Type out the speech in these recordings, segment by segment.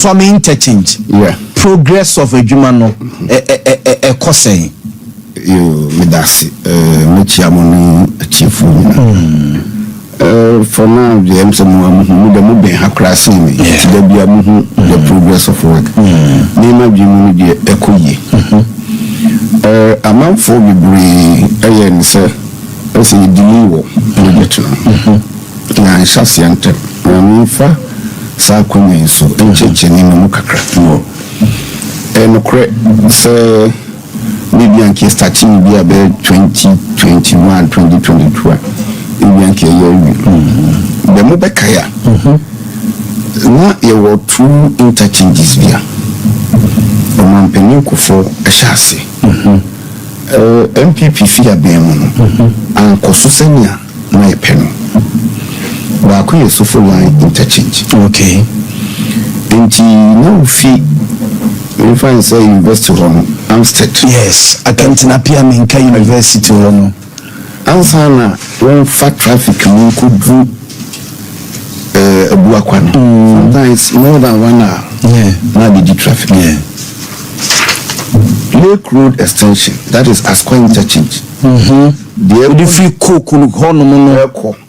from interchange. Yeah. Progress of a human a cosine. You with us, Michiamoni, chief. For now, the Mudamube Hakrasi, the progress of work. Name of you, Ekoye. A man for we bring a sir, as a deliver, and Shassiante, Ramifa, Sakuni, so ancient in Mukakra. And correct, sir, maybe I'm starting to be about 2021, 2022. The Mubekaya. Now you were two interchanges via Penny for a chassis. MPP Fia Bemono and Kosusenia, my pen. Baku is so full line interchange. Okay. And no fee. If I say university on Amstead. Yes, I can't appear Minka University on Ansana, when fat traffic could do a Buakwan. Sometimes more than 1 hour. Yeah. Now the traffic. Yeah. Lake Road extension, that is Asqua interchange. The free cook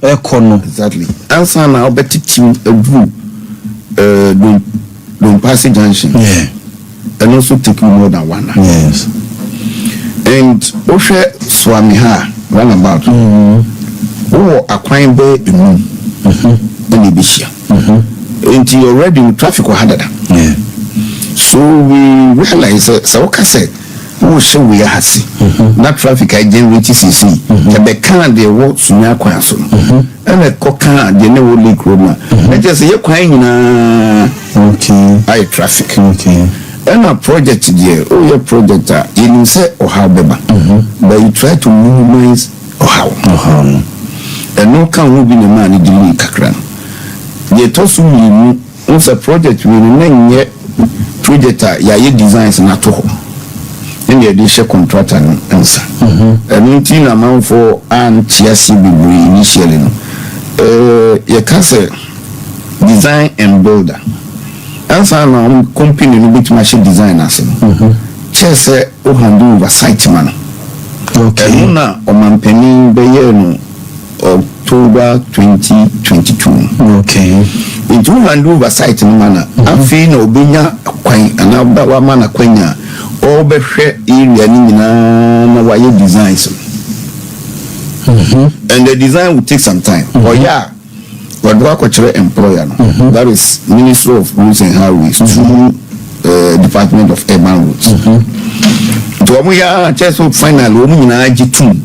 Echo. Exactly. Ansana, I'll bet it don't pass junction. Yeah. And also taking more than 1 hour. Yes. And Oshe Swamiha runabout. Oh, a crime bay in Bishia. And you already in traffic or had. Yeah. So we realize Saoka said, oh, show we are see. That traffic I generate CC. The can they walk Sunya Quanso. And the coca, the new leak room. I just say, you're crying okay. High traffic. Okay. And a project here, oh, your project, you didn't say or how, but you try to minimize or how. And no can will be the man in the Kakran. They told me, once a project will remain yet, project, ya designs not to home. In the additional contract and answer. And in amount for and TSC initially. You can say design and builder. Answer now, company no bit machine designers. Chess o handle oversight man. Okay. Now, on penny Bayern October 2022. Okay. It will handle oversight in manner. I feel no binya quite another man a quenya. All be share area na why designs. And the design will take some time. Oh yeah. But work employer, that is Ministry of Roads and Highways through Department of Urban Roads. So we are just final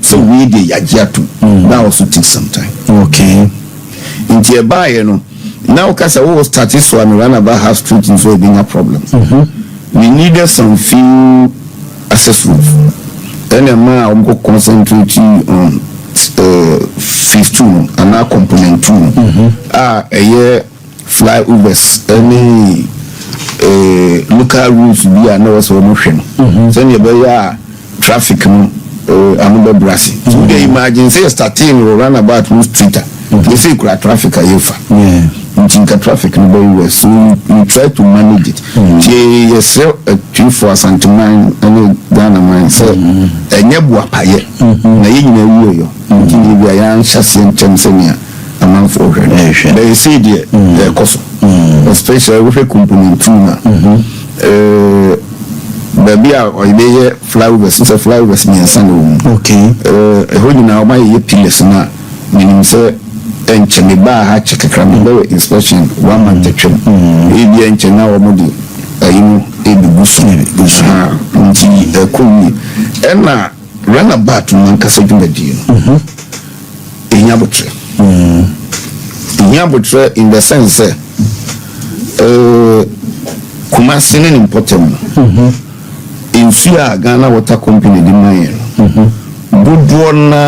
so we the Yajiatu. That also takes some time. Okay. In Tiabai, you know, now because I was started so I'm run about half street in so being a problem. We needed some few access roads. Then a man I'm going to concentrate on phase 2 and now component 2 a year flyovers any local routes be a no so motion so you be traffic another brassy so they imagine say starting run about who's Twitter you see traffic ayefa you think traffic no very well so you try to manage it you sell a tree for Asante mine and Ghana mine so enye buapaye na yinna wiyo you are chassis and Tanzania among for they say the cost especially with a component tuna baby or they flowers since a flowers near sun okay holding now my pillars now meaning say and Cheniba had check a cram inspection 1 month action maybe and Chena or Modi you know a bush and now run about to Mancasa in Yabutre in the sense Kumasi is important in Fia Ghana Water Company the Mayan Budwana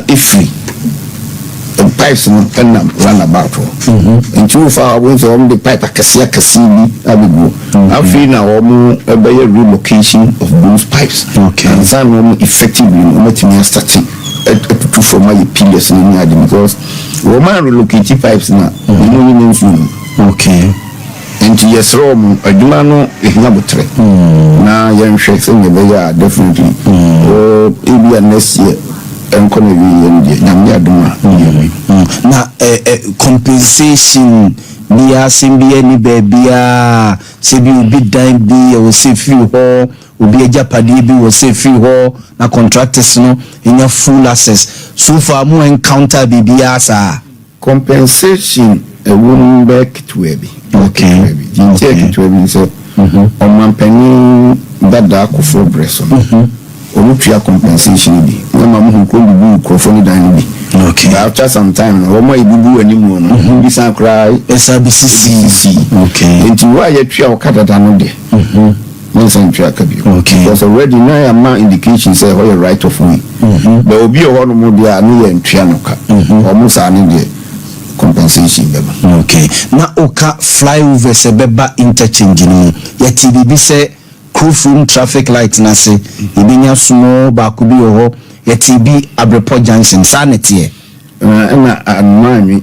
Ifri pipes and run about and too far away from the pipe Cassia Cassini Abigo. I feel now a better relocation of those pipes and some effectively making us starting to form my pillars in the because Roman relocated pipes now. Okay. yes rom adwuma no ehina botre na yen hwe se ne be ya definitely ebi next year enkono wi yen nyam ya duma na compensation bia simbia ni bebia se bi obi dan bi o se fi ho obi ajapade bi o se fi ho na contractors no enya full access so far mo encounter bibia sa compensation won't back to ebi okay take to ebi so on mampani dada ko for breso olutua compensation bi na mamu ko bibu ko for ni dan bi okay after some time no mo ibubu animu no bi san cry SABCC okay enti wa ya tua o kadada no de no san tua ka bi okay because already now am indication say what your right of way but obi o no mo dia no ya ntua no ka o mo sa ni de compensation beba okay na oka flyover se beba interchange ni ya TBB se crew traffic light na se ibinya sumo ba ku bi ho ya TB Abrepo Junction sanete na anmanwi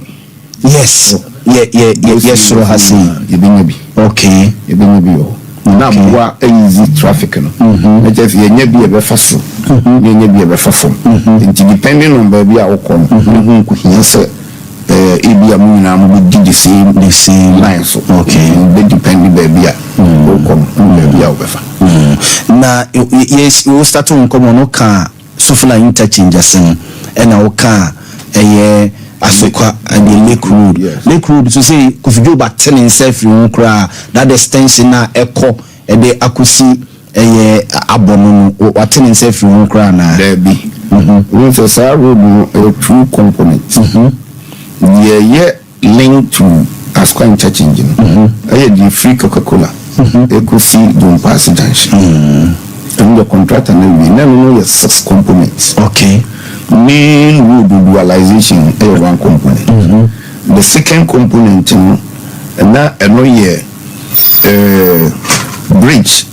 yes yes so hasi ibinya bi okay ibinya bi o na bua easy traffic no na just yenya bi e be fa so yenya bi e be fa fom depending on baby a wokom hu ku hinse ebi amu na mu di the same line so okay be depend baby a wokom baby a wobefa na yes we start to come no ka sufla interchange asen na o ka asokwa and the lake road so say kufijo ba ten self you kra that extension na eko de akosi abono no wa ten self you kra na there be we so say road a true component link to Asqua interchange the free Coca-Cola ekusi don pass junction and the contractor na no yes 6 components okay main road dualization one component the second component na eno ye bridge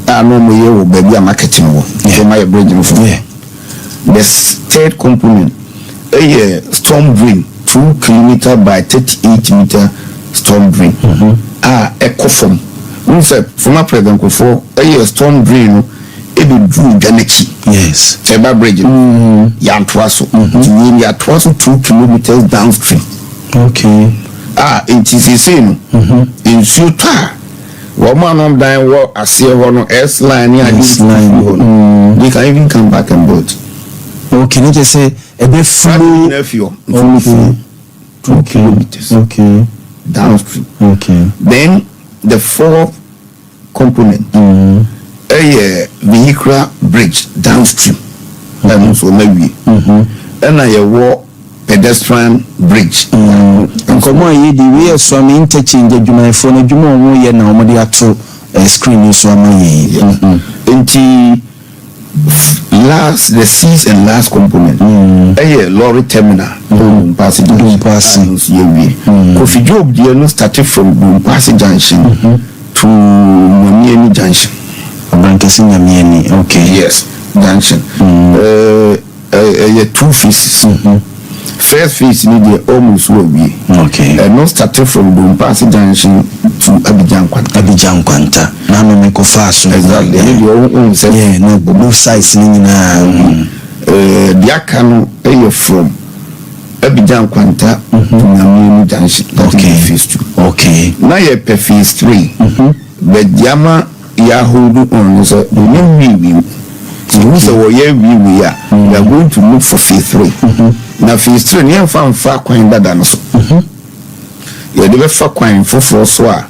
no mo ye wo baby marketing wo so my bridge no for the third component storm drain 2 km by 38 meter storm drain echo from we say former president ko for storm drain e be drew Ganechi yes Teba bridge ya Antwaso ni ya Antwaso 2 kilometers downstream okay it is the same in Suta woman on down what I see one S line ya they can even come back and board okay no just say e be flow nephew 2 kilometers okay downstream okay then the fourth component vehicular bridge downstream and also maybe and I pedestrian bridge nkomo yi di we so am interchange adwuma fo na adwuma o ye na o de ato screen so am yi enti the sixth and last component lorry terminal passing Kofi Job they no started from passing junction to Mamieni junction Brankesi Mamieni okay yes junction 2 phases first phase need the almost will be okay not started from passing junction to Abidjan Kwanta na no me ko fast exactly yeah no both sides ni na the akano from Abidjan Kwanta to Mamieni junction okay phase 2 okay now you phase 3 but Yama ya hold on so we so we are going to look for phase 3 now phase 3 near fan far kwan dada no so you dey fa kwan for so a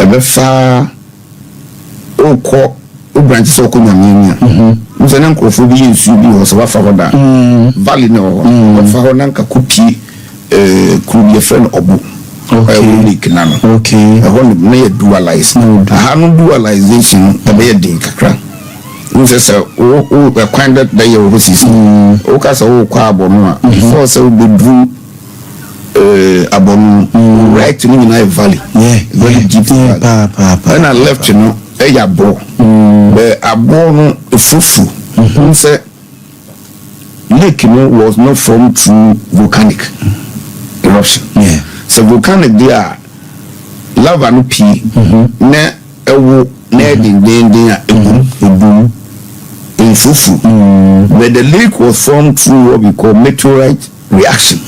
e be fa oko o branch so ko nyamia so na nkrofo bi yensu bi ho so wa fa hoda valley no ho fa ho na nka kopi kru ye friend obu okay na dualize no dualization e be din kakra we say o kwan that dey overseas o ka so kwa abono a before so be drew abono right in the valley very deep and I left abo the abono fufu we say lake was not formed through volcanic eruption so volcanic there lava no pii na ewo na den a ebum infufu but the lake was formed through what we call meteorite reaction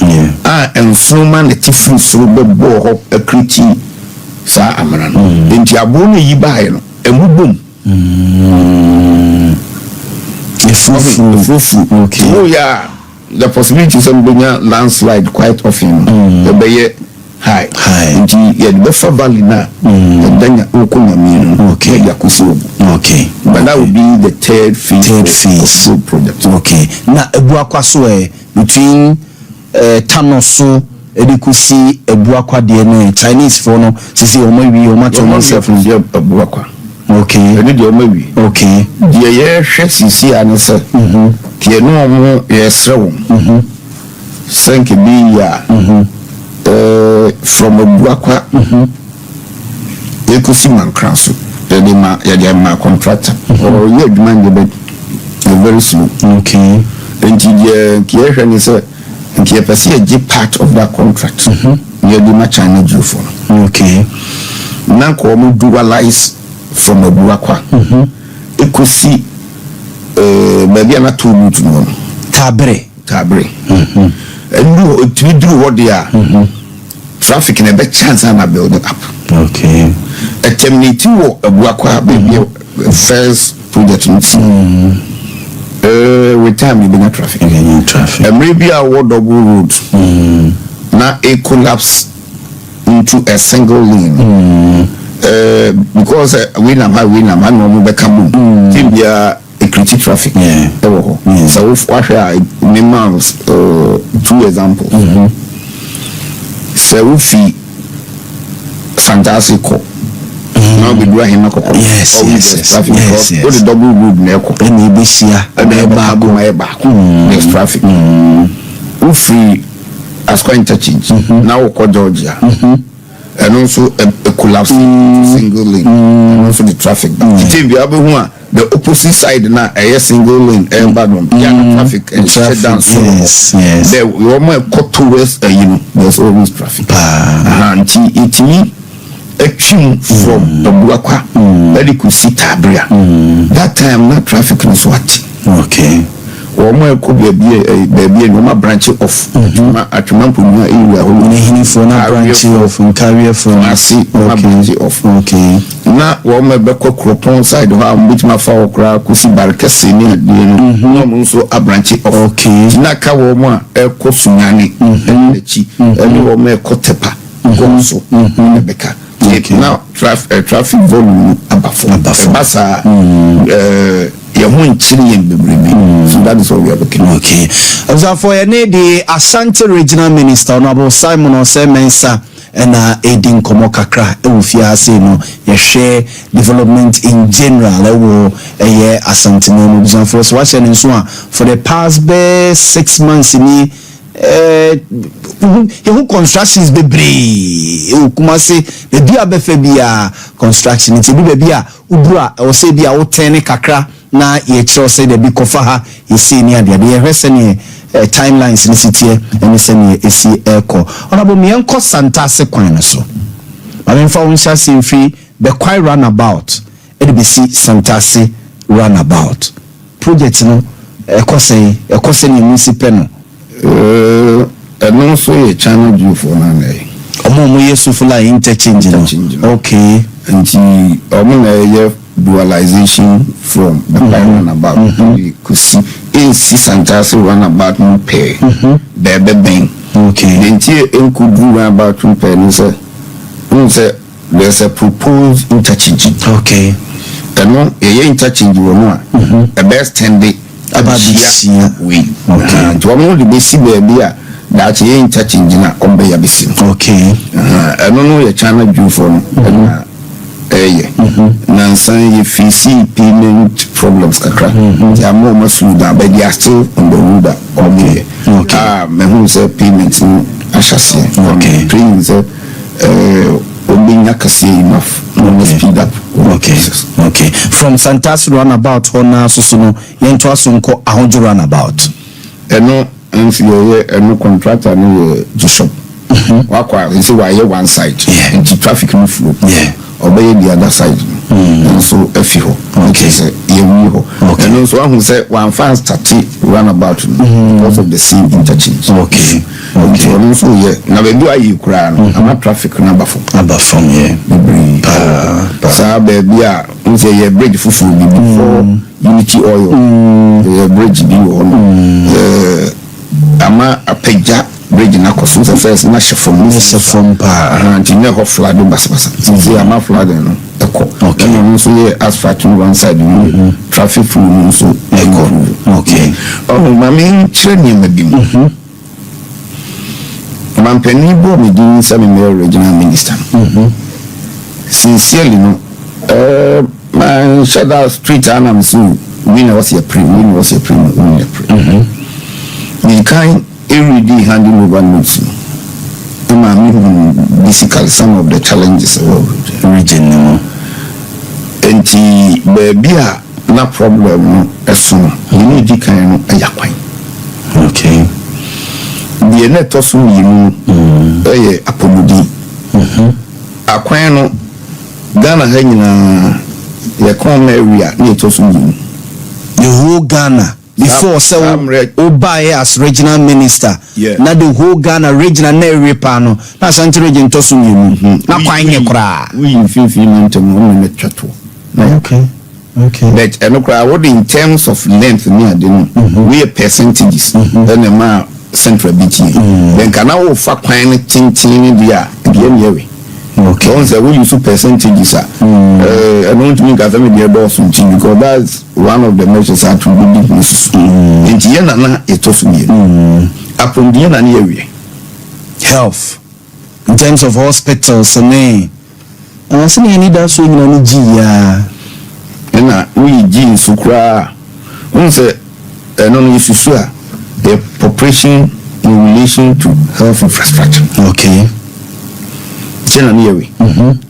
and fuma na tifri so bebo ho akriti sa amana no enti abo no yi bae no emubom infufu okay oh yeah the possibility some landslide quite often the be high enti ye the Befa Valley na danya okunyamino okay yakusi okay but that would be the third phase of project okay na ebuakwa so between tanoso edikusi ebuakwa de na Chinese for no sisi o mawi o macho myself ebuakwa okay eni de o mawi okay de ye hwe sisi anese ke no mo ye srewo sanke bi ya from ebuakwa ekusi mankranso de ma contractor or ye demand be very slow okay and the kiesha ni say nke pese a part of that contract you do much China due for okay na ko mo dualize from ebuakwa ekusi baby na to mutu no tabre and do what they are traffic in a big chance and build up okay a terminate ebuakwa baby first project with time you been traffic and maybe a word double road now a collapse into a single lane because we na no be come be a critic traffic so if what miles 2 examples so if fantastic now we do him yes traffic go the double road na eko and e be sia e ba there's traffic free as quite interchange now we call Georgia and also a collapse single lane and also the traffic it be able the opposite side now a single lane and bad one traffic and shut down so yes there we almost cut towards there's always traffic and it me from the Buakwa that could see Tabria that time not traffic was what okay or more could be a baby and one branch of at Mampu area for a branch of and carrier from I see branch of okay now one my back cropon side of which my foul crowd could see Barcassi no so a branch of okay Naka Woma a Kosunani and the chief and you may Kotepa Gonso Becca. Now traffic volume above Bassa so that is what we are looking at. Okay. So for the Asante Regional Minister Honorable Simon Osemensa and Edin Komo Kakra Ewufia say no ye share development in general Asante no so for the past 6 months in who constructions be brave kuma say the bia befa bia construction it be bia ubura o say bia o ten kakra na ye kire say the bi kofa ha ye see ni ade ye hwese ne timelines ni sitie eni se ne esi eko onabo me enko santase kwan no so ba me fa wonsa se free the quite runabout e be si santase runabout project no ekose ni municipal no and also a channel due for Nane. Omo Yesufula interchange. Okay. And she dualization from the runabout. We could see AC Santasi runabout no pay. Bebe bang. Okay. Then here could do runabout no pay. There's a proposed interchange. Okay. And one a interchange a best 10 day. About this year we okay to one the basic baby that you interchange na ombe ya bisi okay I don't know your channel due for na san you see payment problems kakra they are more masluda but they are still on the road or me okay me who say payment no ashase okay paying say obinya kasi enough no speed up okay from Santas runabout hona so no yento asonko ahonjo runabout eno nfi ye eno contractor no Bishop wakwa say why one side and the traffic no flow obey the other side and so efi ho okay say yewu ho and also who say one fan start roundabout because of the same interchange okay so na be do ayi kura no ama traffic number from here sa baby a we say ye bridge fufu before Unity Oil the bridge bi on ama apeja bridge na koso so first na from pa and you know flood bas see ama flood no okay no so ye asphalt on one side traffic flow so okay mami training maybe Mampeni bo me din say me regional minister sincerely no my shadow street and so we was your premium we kind everyday handle over notes basically some of the challenges of region and baby na problem no eso you need the kind of ayakwan okay the net also you apomodi akwan no Ghana ha nyina ye come area na it also you the whole Ghana before so Obaye as regional minister na the whole Ghana regional na area pa no na Asante region to so you na kwan nye kra we in fifi mountain no twato okay but enokra what in terms of length near the we percentages then the ma central BT then can now fa kwan tintin dia we okay once we use percentages I don't think government the boss because that's one of the measures that to do business in the na it was me upon the area health in terms of hospitals and say need that so in Nigeria na we gin so kra won say no issue so the population in relation to health infrastructure okay chena newe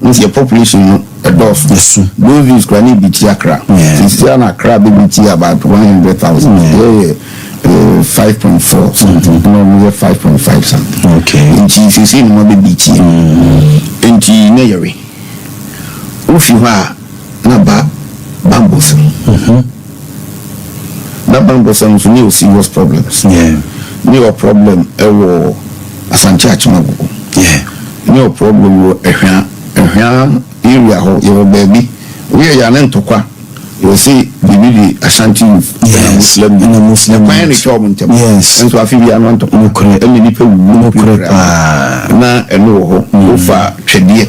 the population no a dose those views kwani biti akra since na akra biti about 100,000 5.4 something no 5.5 something okay in GCC no be biti in G newe ufi ha na ba bambos na bambos so new serious problems new problem ewo Asante Achimago no problem with area ho your baby we are nan tokwa you see the Ashanti Muslim plan job ntem so afi bi anan tokwa no kore emi ni pe wu na eno ho ofa twede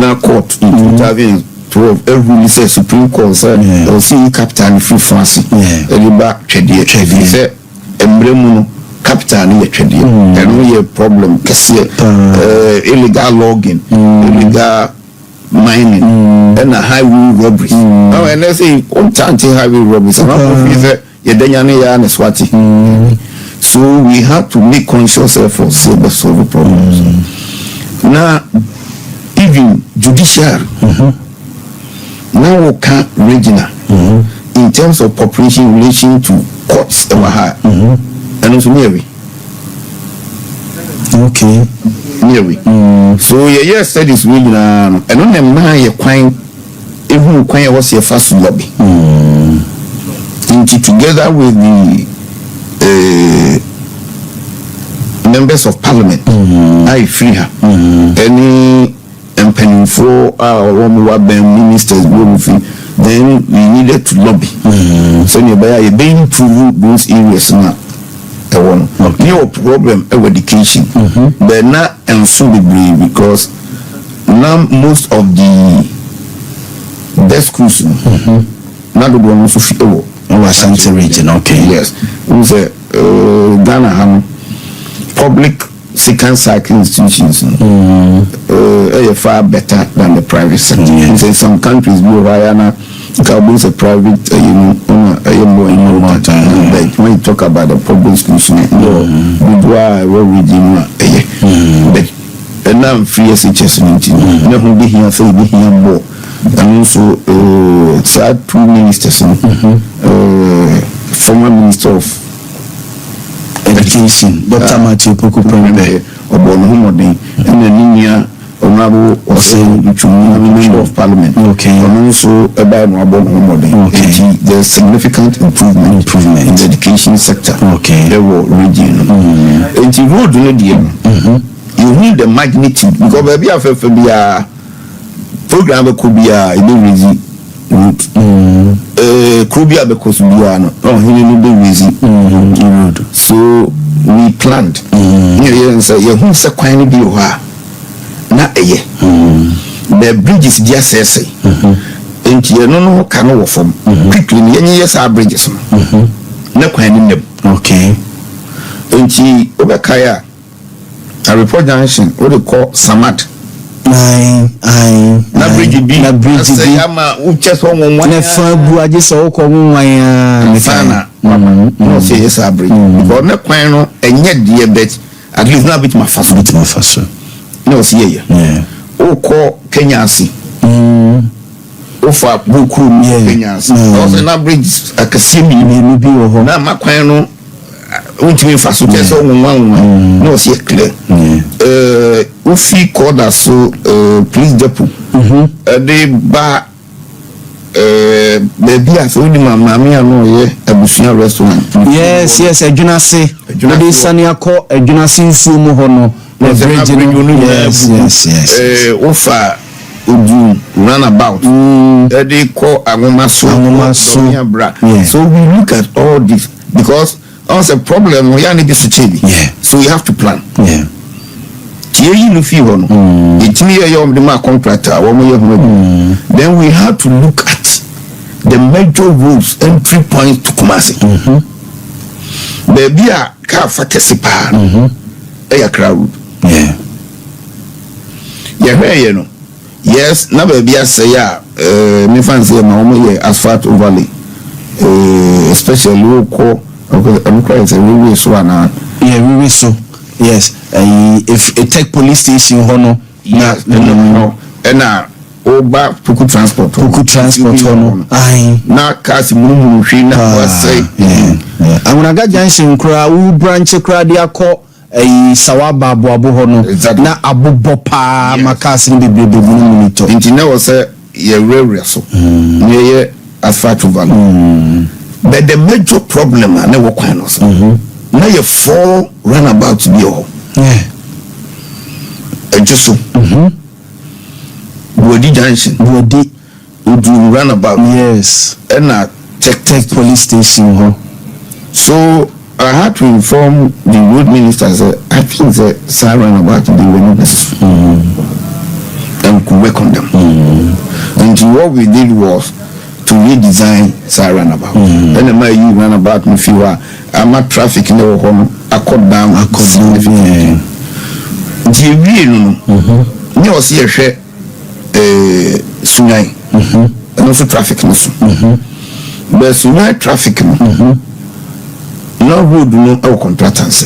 na court in 2012 every say Supreme Court say o see captain free France e ba twede say embremu no capital ni twede and we a problem kase illegal logging illegal mining and a highway robbery now and let's say on highway robbery so you denya ne ya na swati so we have to make conscious efforts to solve the problems now even judiciary now we can regional in terms of population in relation to courts and also nearly okay nearly so yes studies we and on them now you quite even quite was your first lobby together with the members of parliament I free her any penny for our ministers then we needed to lobby so nearby being to those areas now no problem of education but not and so be because now most of the best schools not the one also feel Asante region okay yes who's a Ghana public second cycle institutions are far better than the private sector in some countries Kabul is a private, more but when you talk about the public solution, but now free SHS never be here, so be here more, and also two ministers, former minister of education Dr. Matthew Poku Prembe obono humodin ene ninia honorable Ose member of parliament and also about obono humodin there's significant improvement in the education sector there were region and the road no dey you need the magnitude because baby afefe bia program could be a easy route could be a because we are no easy road so we planned you say you who say kwan bi ho a na eye the bridges just say enti you no ka no wo fom quickly yenye yes our bridges na kwan ni nem enti obekaya a report junction what they call Samad na bridge bi say ama uche so won na fa bu aje so ko won wan sana no say yes a bridge because na kwan no enye de bet at least na bit mafaso no see here o ko Kenya si o fa buku Kenya si o say na bridge akasi mi bi wo ho na makwan no ultimate faso so won no see clear ufi koda so police depot they ba baby as only mama me no ye abusuan restaurant yes adwunase dey sania ko adwunase nsuo mu ho no yes ufa udu runabout they call agoma so so we look at all this because that's a problem we need to change so we have to plan you no fee on it me the contractor then we have to look at the major roads entry points to Kumasi baby a car fatesipa crowd you know yes na baby a say me fancy my asphalt overlay especially local I'm crying say we so na we so yes if a tech police station hono no oba Puku transport hono na cars mumu hwi na wasai amunaga junction kra u branch kra dia ko sawaba aboabo hono na abobopa makasi ni bebrebe monitor nti na wo say ye rewre so ye asphalt value but the major problem na wo kwan no so na ye fall runabout bi ho ejuso Bodi junction Bodi udu runabout yes and a tech police station ho so I had to inform the road minister I think the runabout they were not necessary and could work on them and what we did was to redesign runabout and my you runabout me feel I'm not traffic in the home I cut down significantly no was here Sunai and also traffic no but Sunai traffic no road no our contractors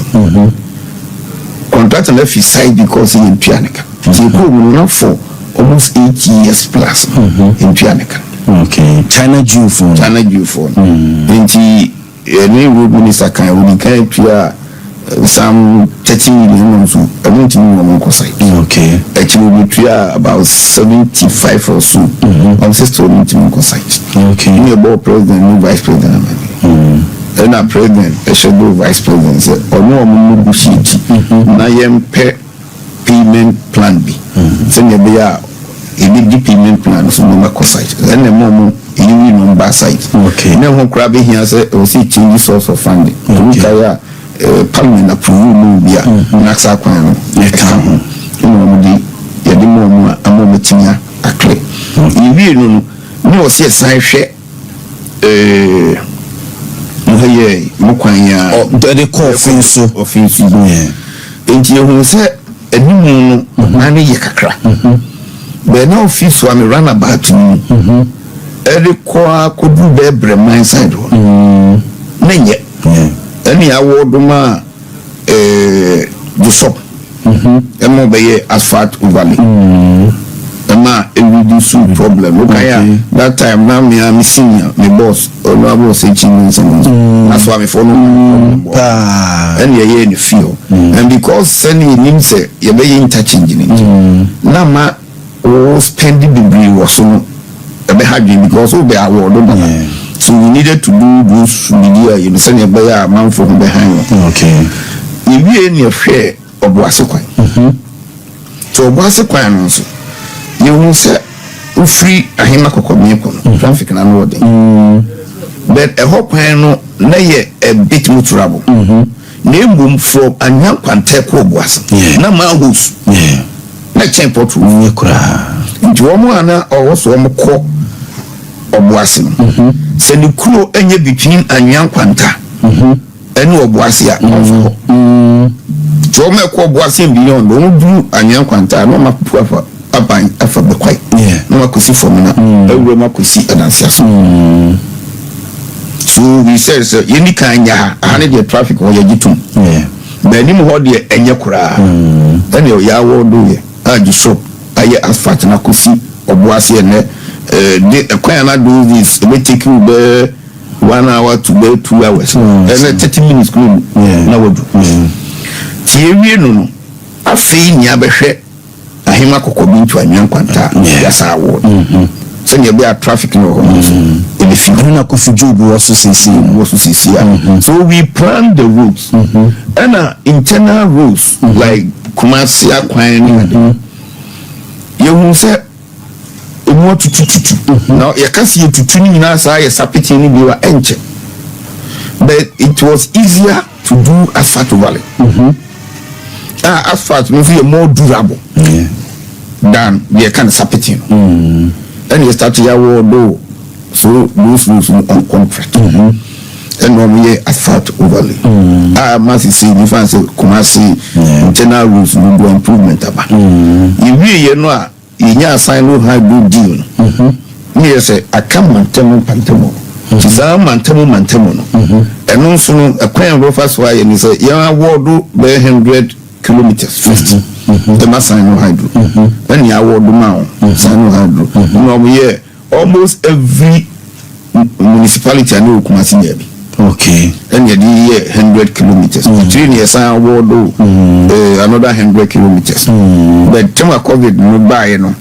contractor left his side because he in Pianica he go not for almost 8 years plus in Pianica China Jew phone and he any road minister can we can clear some 30 million so I don't think we site actually we clear about 75 or so on system site me about president no vice president and our president a shadow vice president say or no mo bushiti na yem payment plan B say ne be a the payment plan so no site and the mom you number site na ho kra be here say o see change source of funding we parliament approve no bia na sa kwan no no di ya di mo amometimia akle iwi no no se san hwe no mo kwan ya the offense enti hu se animu no na ne ye kakra be na office wa me run about ni kwa kodu be breman side ho nenye any award ma the shop emo be asphalt overlay ma reduce suit problem. Okay. That time now me senior, my boss, or no boss say someone. That's why me follow. And you in the field. And because sending him say you be interchanging it. Now ma spending the bill was so because we are awarded. So we needed to do those media, you know, send a bear man from behind. Okay. If we any affair of Wasequan. So Wasequan also, you will say, free a himako traffic and unloading. But a whole panel, nay a bit more trouble. Name boom from a young Quanteco was. No man who's. Let's say for two. Jomoana or also a court of Wasim. Send the crew any between a young Quanta. And no Wasia. Joma ko Wasim beyond, don't do a young Quanta, no more proper. After the quiet, no, I could see for me now. I could see an answer. So we said, sir, any kind of 100 traffic or your jitum. Then him hold the and your cry. Then your yawo do it. I just so I asphalt and I could see or Boissy and the choir not do this. They take you there 1 hour to there 2 hours. And 30 minutes good. Now, Thierry, no, I feel Yabeshe. Ahima kokobin to a young quanta, yes, I would. Send you be a traffic no in the field. Na kufujubu also CC. So we plan the routes and internal routes like Kumasia Quine. You will say you want to now you can see to tuning in us. I sapiti in your engine, but it was easier to do asphalt valley. Asphalt will be more durable than the kind of sapitino. And you start your wall, so those rules on contract. And normally asphalt overlay. I must see difference of Kumasi internal rules will do improvement. If you know, you sign no high good deal. Me say, I come Pantamo. Tizam Mantamo. And also a coin rovers why and he say, yeah, ward do 100 kilometers 50. The Masano hydro. Then you award the Mount Sano hydro. No, almost every municipality I know Kumasi. Okay. And you 100 kilometers. 3 years I award another 100 kilometers. But Chama COVID no buy, you know.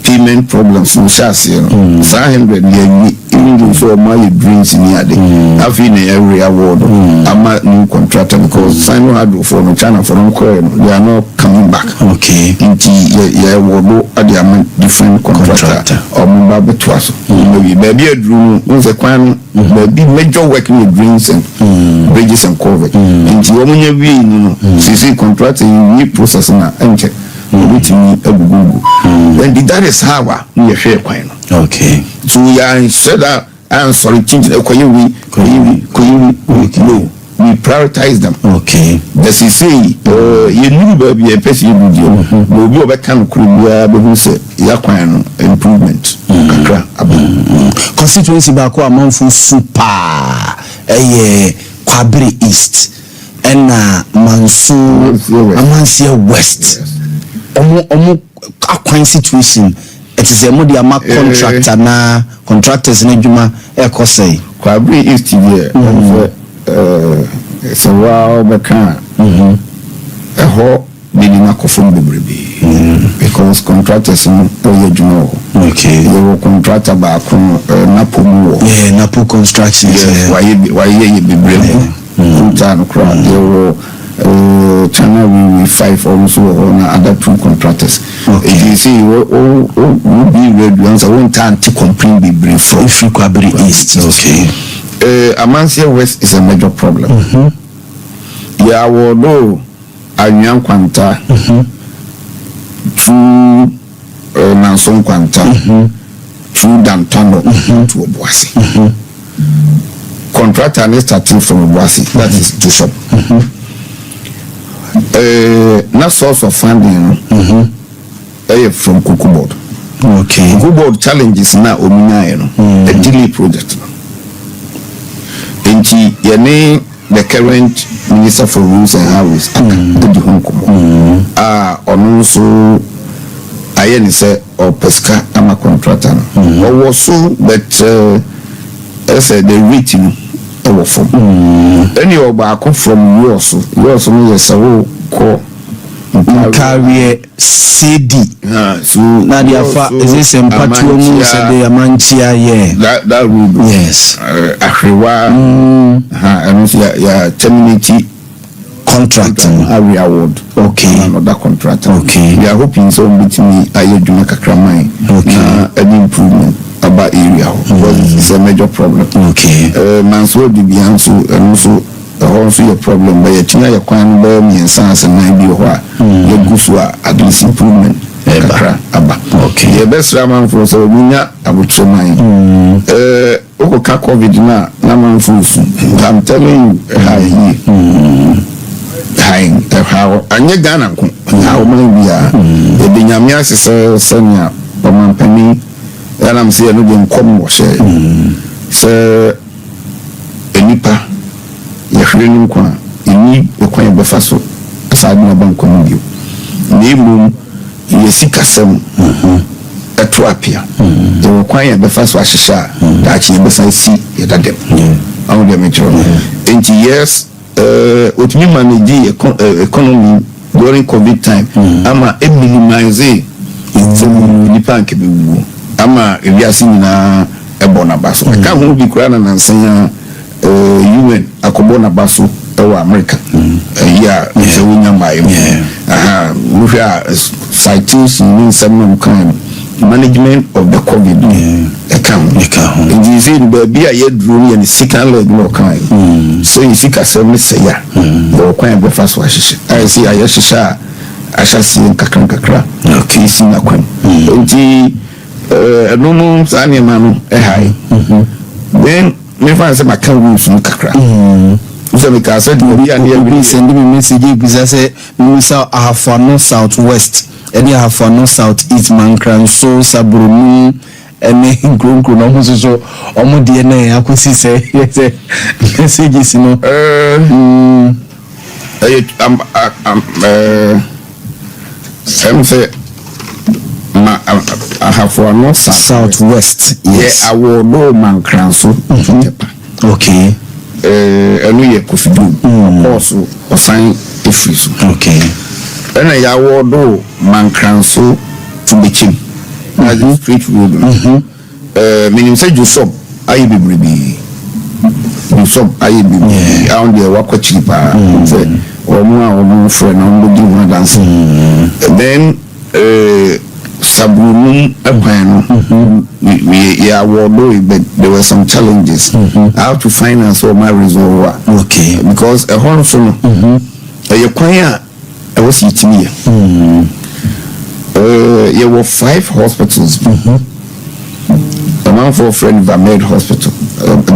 Payment problems we shall see, you know. 100 even though so my dreams in here, I've been in every award. I'm a new contractor because Simon had for no China for no coin. They are not coming back. Okay. Into yeah, would at the different contractor or Mumbai to us. Maybe a dream was a crime, maybe major working with dreams and bridges and cover. Into woman, you know, CC contracting, we processing and check. With me a Google. Then that is how we share coin. Okay. So I said that I'm sorry, change the we prioritize them. Okay. The CC, you knew baby a person you will be over can who say Yaquan improvement. Constituency back among super Kwabri East and Mansu Amansia West. Aquine situation. It is a media contractor na contractors in Juma Echo say. Kwabri East here. It's a wow bacan. A whole meaning a coffin because contractors in Juma. Okay. They were contractor back from Napo. Yeah, Napo construction. Yes, why you be brave? They were China we 5 also on other 2 contractors. Okay. If you see, we be red ones. I won't turn to complain be brief from Kwabri East. Okay. Amansia West is a major problem. Yeah, although Anyan Quanta to Nanson Quanta to Dantano to Obuasi. Contractor is starting from Obuasi. That is Bishop. Not source of funding from Kuku Board. Okay. Kuku Board challenges now a delay project. And the current Minister for Rules and Highways on also ayeni say or pesca ama contractor no or so but as the rating or from any oba from yours no yes call carrier CD so na dia fa is this empathy mu say the amanchia that would yes ahrewa and ya terminate contract area award okay another contract okay we are hoping so meet me ayeduma kakramai any improvement about area because it's a major problem okay manso di bianso and also your problem but yatina ya kwan ba mi ensa na bi ho a ya gusu at least improvement kakra aba okay the best man for so munya abutreman ka covid na manfo su I'm telling you how anya Ghana ko how man bia e de nyame asese senya pamampani and I'm saying no dem come wo share so enipa ya hwenu kwa eni ekwan be fa so asade na banko no bio nemu yesikasem eto apia de kwan ya be fa so ahyehya da chi be san si ya dadem awu de metro enti yes otumi manage economy during covid time ama minimize nipa nke be wu ama ewiase nyina ebona baso ka ho bi kura na nansanya UN akobona baso ewa America yeah so wonya mai we are citation in some kind management of the covid account and you see the be a year drone and second leg no kind so you see kasem say ya the kwan be fast wash I see I shisha I shall see kakra okay see na kwan nti no sani manu high then me find say my can rules no kakra so me ka say the and send me message because say me say I have for no southwest any have for no southeast mankran so sabrunu ene nkronkro no ho so omo de na akosi say messages no I'm say I have for no southwest yes I will no mankran so okay enu ye kofidu also osan efriso okay ena ya wodo mankranso to be chim as the street road meaning say you sub ayi bibribi you sub ayi bibribi around the wako chipa say omo friend on do one dance then sabunum apano we ya wodo but there were some challenges how to finance all my resolve okay because a whole so you kwanya I was eating here. There were 5 hospitals. The one for friend Mahama Hospital,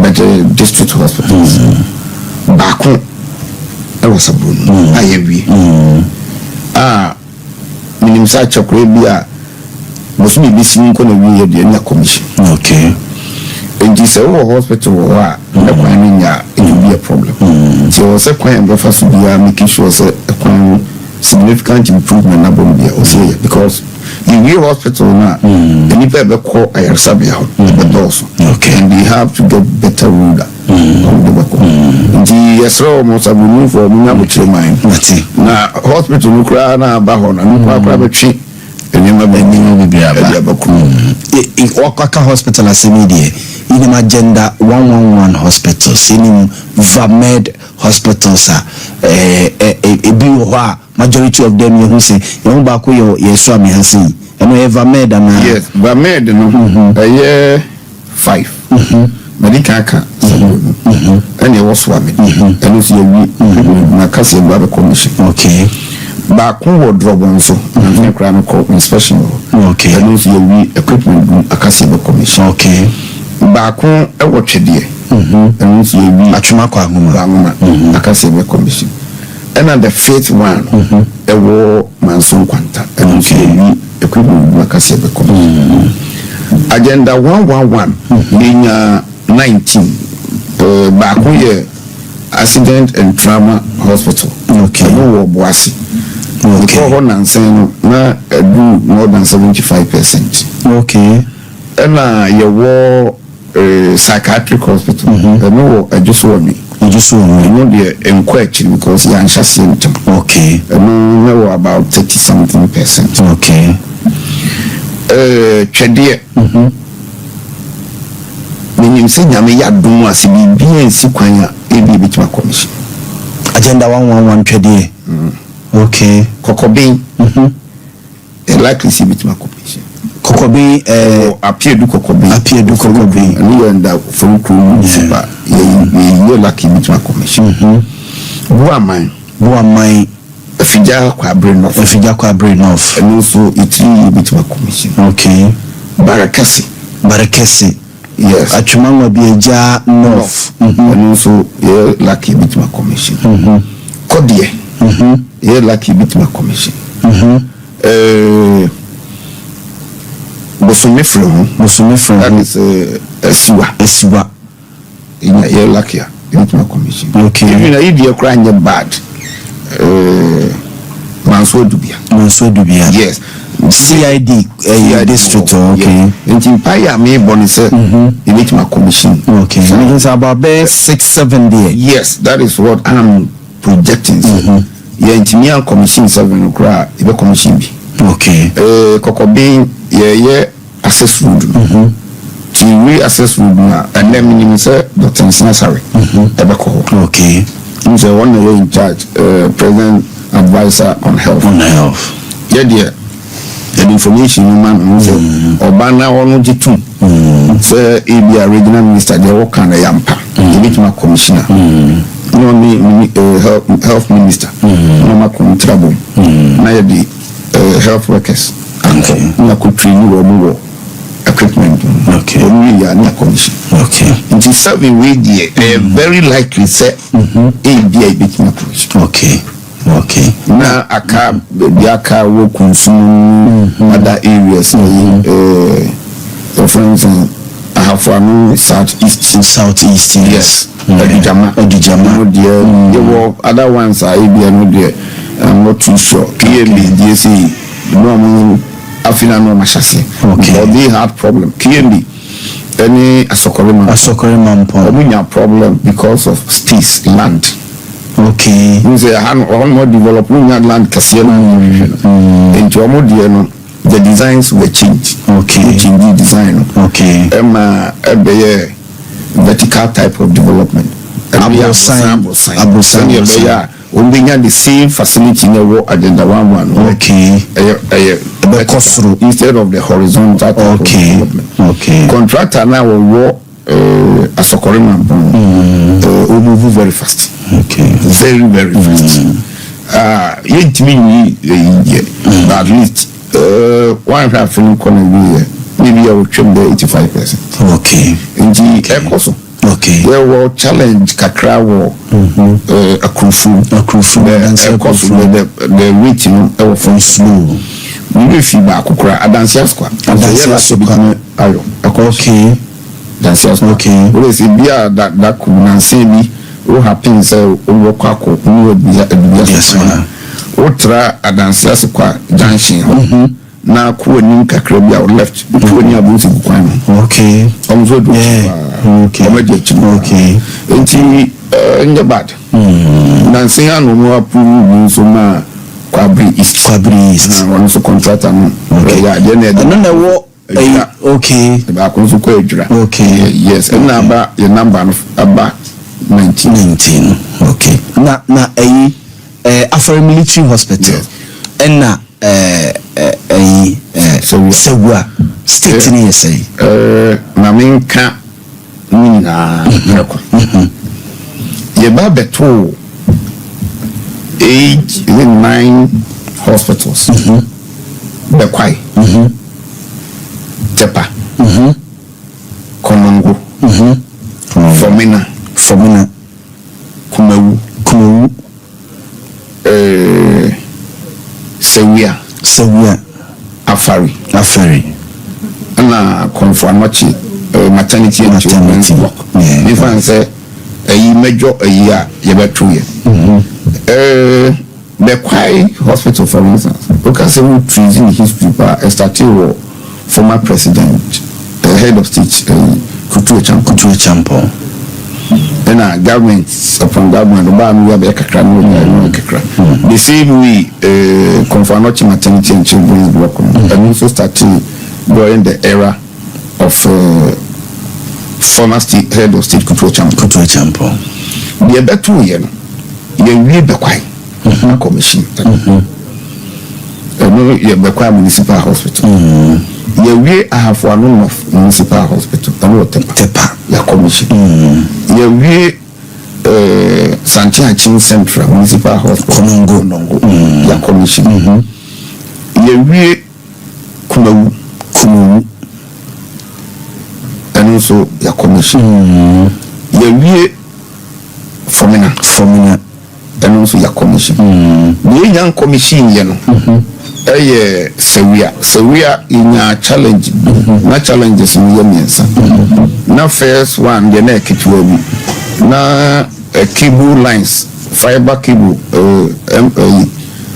but district hospitals. Back home, I was a boon. I agree. Minim sa chocolate beer was me missing going to be a commission. Okay. And this hospital, it will be a problem. So I was a quite breakfast to be making sure a significant improvement above there because in your hospital now the people be call ayarsabe the doors okay and they have to get better road the yesro mo sabunu for me na butire man na hospital no kra na ba ho na no kra betwe enema bi Wakaka Hospital as a media in agenda 111 hospitals in Vamed hospitals majority of them you say you back your swami has and we have Vamed and yes Vamed no 5 medicaka and you was swami and you see na kasi ba commission okay back who drop on so and crime court inspection okay and you see equipment akasi ba commission okay back who e watchedie and you see atuma kwa ngoma akasi ba commission and the 5th one e wo manson kwanta and you see equipment akasi ba commission agenda 111 linya 19 back who accident and trauma hospital okay no boasi Okay. For Nansen, na do more than 75%. Okay. And you war psychiatric hospital. No, I just want me. You just want me. You know the question because you're anxious symptom. Okay. No, about 30-something%. Okay. Chedia. Meaning say nyame ya dum ase bi ensi kwanya ebi bitima commission. Agenda 111 Chedia. Okay. Kokobin. Likely see bitima commission. Kokobin appear du kokobin. And you end up from crew super. You lucky bitima commission. Who am I? Fija kwa brain off. And also it's bitima commission. Okay. Barakasi. Yes. Achumanga bieja north. And also lucky bitima commission. Kodie. Lucky bitima commission. Bosomefro. That is Esiwa. In lucky bitima commission. Okay. Even if you're crying bad. Manso Dubia. Yes. CID district. Okay. And in Paya me bonise bitima commission. Okay. So it's about 6-7 days. Yes, that is what I'm projecting. Yeah, intimia commission 7 okra ibe commission bi. Okay. Kokobin access road. We access road na and then minimum say Dr. Nasari. Okay. He's one in charge, president advisor on health. Yeah, dear. The information man Obana ono jitu. Say ABA regional minister they work on the Yampa. The commissioner. No me health minister. No ma trouble. Na the health workers. Okay. Na could train you equipment. Okay. Only ya na commission. Okay. It is serving way there. Very likely say ABA bitima commission. Okay. Na aka wo consume other areas. For instance, I have one southeast. Yes. Odijama. There were other ones are no there. I'm not too sure. Clearly, they say no afina no mashasi. Okay. But they had problem. Clearly, any asokorema problem because of space, land. Okay. We say more development land the designs were changed. Okay. Changed design. Okay. Vertical type of development. Only the same facility in the agenda 1-1. Okay. Instead of the horizontal type of development. Okay. Contractor now will as a Korean will move very fast. Okay. Very fast. Yet me at least one half feeling maybe I will trim the 85%. Okay. In the also. Okay. There were challenge kakra a crufu the waiting from slow. We feel back adansia squad. Okay. Okay. What is it? Bia that could not say me. What happens? Wokako. Yes. Otra adansia squad junction. Na kuwe ni kakra bia left. Kuwe ni abusi kukwani. Okay. Okay. Okay. Enti bad. Nansi anu mo approve so ma Kwabri East. One so contractor no. Okay. Yeah, then okay. Okay. Yes. And now your number about 19. Okay. Na Afro Military Hospital. And na Sewa state ni say. Na minka na meko. Ye ba beto 9 hospitals. The kwai. Tepa. Konongo. Fomina. Kumewu. Sewia. Afari. Na konfo anochi maternity and children's block. If I say a major a year ye betu ye. the Kwai Hospital, for instance, because we trees in history, started former president, the head of state, Kutu Champo. Then our government, upon government, the same way, Confanochi maternity and children's block, and also started during the era of former state head of state Kutu Champo. The better way, you be quite a commission. You be quite municipal hospital. You we have one of municipal hospital. Tepa, your commission. You we Santiago Central Municipal Hospital. Nongo, your commission. You we Kumu, and also your commission. You we Formina, and also your commission. The young commission, you know. Severe in a challenge, not challenges in your means. Now, first one, the neck it will be. Now, cable lines, fiber cable,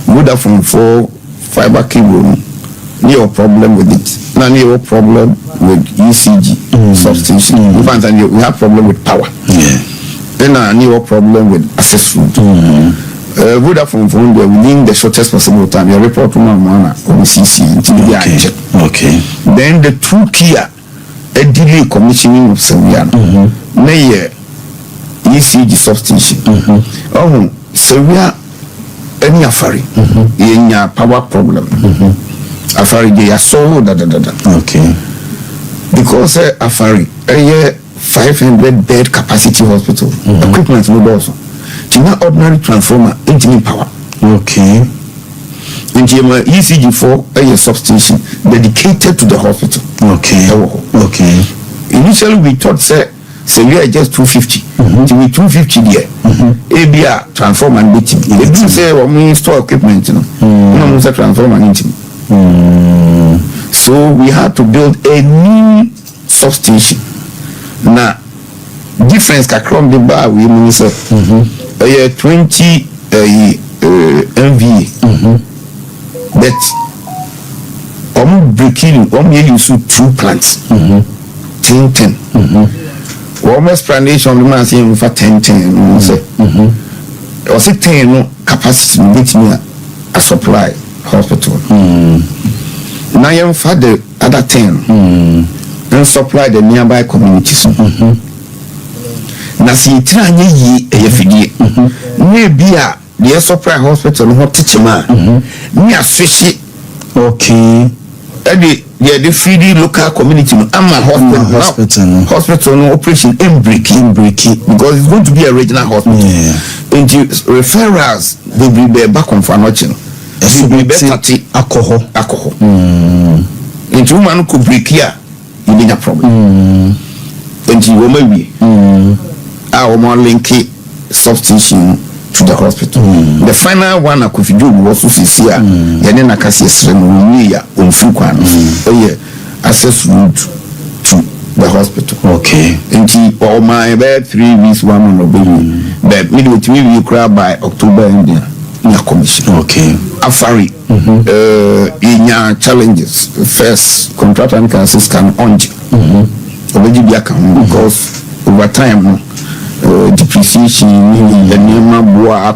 Vodafone for fiber cable. No problem with it. No problem with ECG substitution. We have problem with power. Then no problem with access route. Vodafone phone within the shortest possible time. Your report to Mahama on CC until the okay. Then the two key a delay commissioning of Sevian. Nay ECG substitution. Oh, Sevia any afari in your power problem. Afari they are so da. Okay. Because afari a 500 bed capacity hospital equipment would also. It's not ordinary transformer, engine power. Okay. And ECG for a substation dedicated to the hospital. Okay. Initially we thought say we are just 250. To be 250 there. ABR transformer and beating. They do say we install equipment, you know. We transformer and engine. So we had to build a new substation. Now difference from the bar we say 20 MVA. But breaking use 2 plants. 10. Explanation the man saying for 10 say or 10 capacity meet me a supply hospital. Now you for the other 10 and supply the nearby communities. Na si tranye yi eyefidie maybe a the supply hospital no teach ma ni asweshi. Okay. The feeding local community no ama hospital no operation in breaking because it's going to be a regional hospital. Into referrals will be back on for nothing. It will be better alcohol. Into woman could break here, you need a problem. Into woman our more linky substitution to the hospital. The final one I could do was to see here. Then I can see on frequent access route to the hospital. Okay. And all my bed 3 weeks, 1 month, but midway 3 weeks by October in the commission. Okay. Afari in your challenges first contract and cases can because over time depreciation the name boa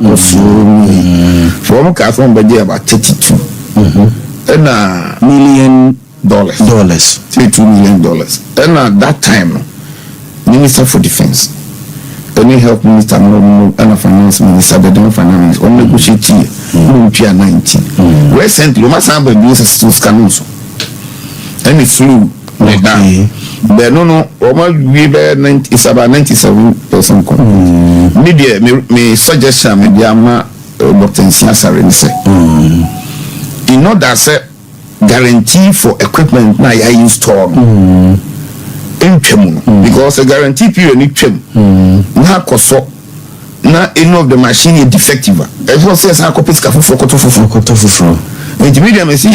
from Kafon by about $32 million. $32 million. And at that time, Minister for Defense, any help minister and a finance minister, the don't finance on negotiate 19. Recently, my son by business to Scanuso. And it's through the no, it's about 97%. Media me suggestion media Dr. Nsiasare say. In order say guarantee for equipment na ya install. Because a guarantee period ni twem. Na koso na any of the machine is defective. It was says a copy for koto. And media me see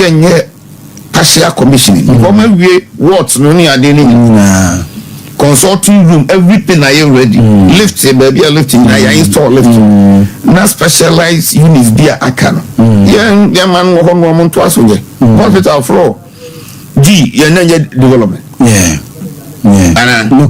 partial commissioning. What no ni ade ni consulting room, everything are you ready. Lift, baby, lifting. I install lifting. Now specialized units be a can. Yeah, man, one to us. Hospital floor. G, your development. Yeah. And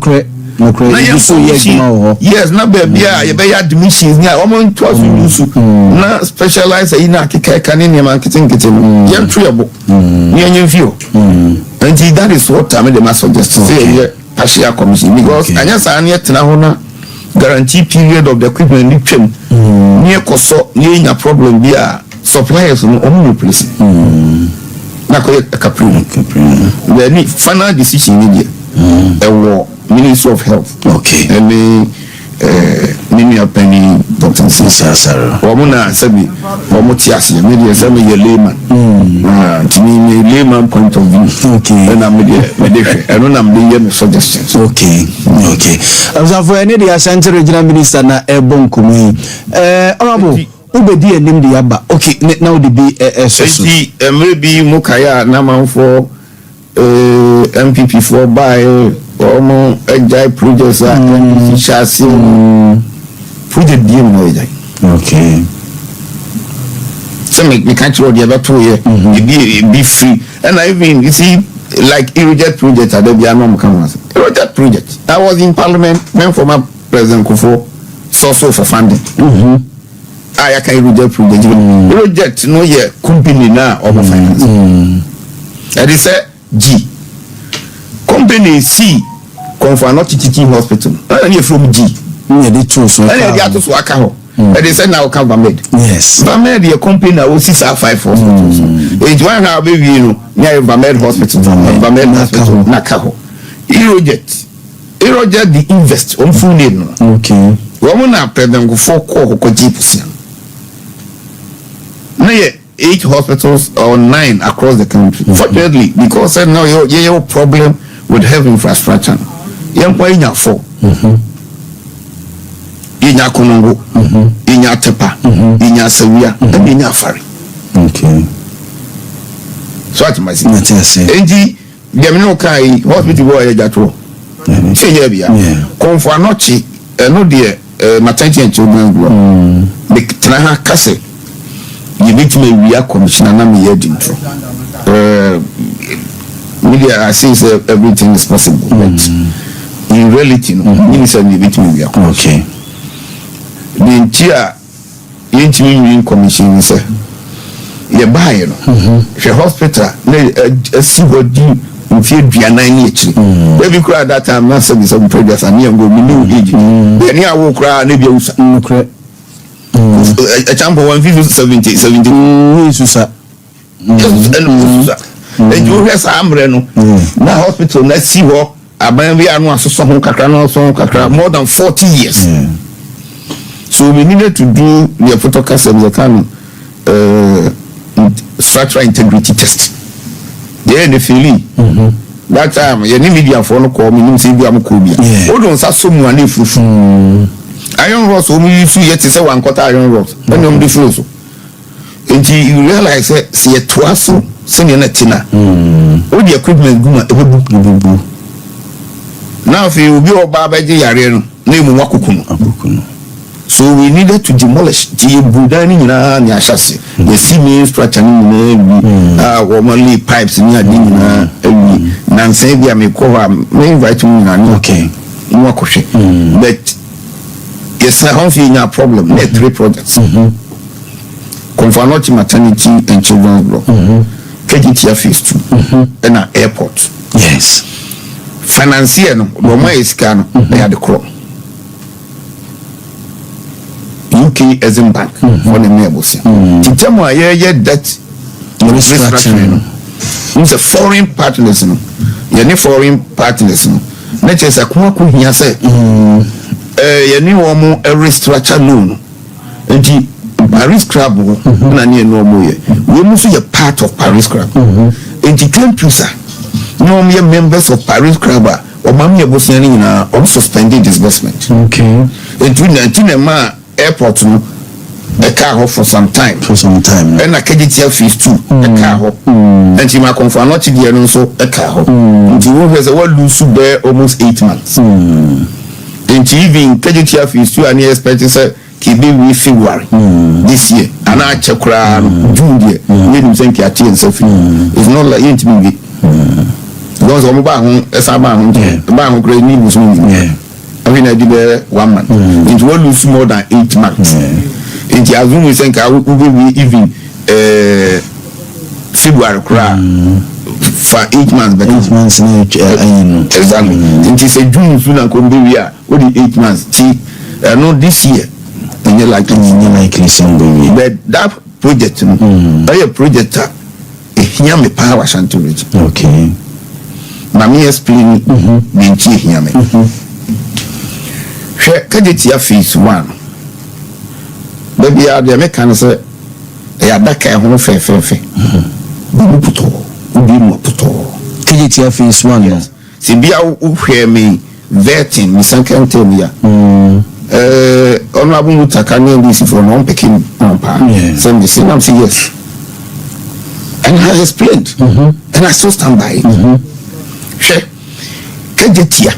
yes, now baby, you buy admissions. Yeah, almost twice we use. Now specialized in a canning marketing kitchen. Young trouble. Young view. And that is what I made the master just say. Partial commission because I just yet now guarantee period of the equipment near Koso near a problem via suppliers on only place. Now a caprino. The final decision immediate. A war Ministry of Health. Okay. And many a penny Dr. Sasa. Wamuna Sabi, Wamotiasi, maybe a semi layman. To me, layman point of view. Okay. And I'm mediation. I don't have the suggestions. Okay. As of any the Asante Regional Minister na Ebon Kumi. Honorable, Ubedi and Nimdi Yaba. Okay, now the be a maybe Mukaya Naman for MPP for by. Omo ejai projects are chassis project DM no ejai. Okay. So me can't road the about 2 years. Be free. And I even you see like irreject project at the Bianom Cameras. Irreject project. I was in Parliament when former President Kufo so for funding. I can irreject project. Irreject no ye company now or finance. And they say G. Company C confirm not teaching hospital. And you from G. Yeah, they chose so. And they are to Swakaho. And they said now come Bamed. Yes. Bamed, your company now will see 5 hospitals. It's one now baby, you know, near Bamed Hospital. Bamed Hospital, Nakaho. Irroject the invest on full name. Okay. Woman after them go 4 core Kojipus. Now, 8 hospitals or 9 across the country. Fortunately, because now your problem with health infrastructure. Young boy in your 4. In your Konongo, in your Tepa, in your Sevilla, and in your Fari. Okay. So what am I saying? NG, Yamino Kai, hospital boy, Jato. Say, yeah, come for Nochi, no dear, maternity and children's blood. The Tanaha Casse. You need to be a commissioner, and I'm here. Media, I say everything is possible, but in reality, no, minister need to be a okay. The entire interim commission is a buy, the hospital, a civil deal in fear be a 9 years. Every crowd that time, not service of previous and young go new age. Then I will cry, maybe a chamber 170. And you have some now hospital, let's see what a man we are not so more than 40 years. So we needed to do the photocast of the kind structural integrity test. Then the feeling that time, your media for no call me, see the Amukubia. Hold on, so money for iron rods only you yet to say 1/4 iron rods. When you do so. And you realize that see a twice. Senior Tina. All the equipment go. Now, if you be all Babaji Yarian, name Wakukuno. So we needed to demolish the Budani in our chassis. The cement structure womanly pipes in Yadina, Nansabia may cover, may invite me. Okay. But yes, I don't see a problem. Net 3 projects. Confanoti maternity and children's block. KGTF phase 2 and an airport. Yes. Financier no, Roma is can they had the crop. UK as in bank for the neighbors. Titamo debt restructuring. It's a foreign partners. You're foreign partners. Not just a quack here say, you knew almost a restructure loan. And Paris Club, no more. We must be a part of Paris Club. And the countries no mere members of Paris Club or Mammy Bosnian or suspended disbursement. Okay. And to Airport, a car for some time. And a KGTF fees too, a car. And she might confirm not to be also a car. And she has a word lose there almost 8 months. And she even KGTF fees too, and he expected to keep me February this year. And I check June year. We don't think you're tears of it's not like it to be. Because I'm about as I'm about great news. I mean, I did 1 month. It will lose more than 8 months. And the assume we think I will be even February for 8 months. But 8 months, exactly. And she said June soon and come be here. What the 8 months? See, not this year. And you're likely somebody. But that project, a project, here me power shan't reach. Okay. Mammy explain me here me. Kajetia phase 1. Baby, I the Americans say, I had that kind of fair. Kajetia phase 1, yes. Sibia who hear me vetting, Miss Ancantelia. Honorable Mutakani NDC for non picking pampa. Send the same, I'm saying yes. And I explained, and I still stand by it. Kajetia.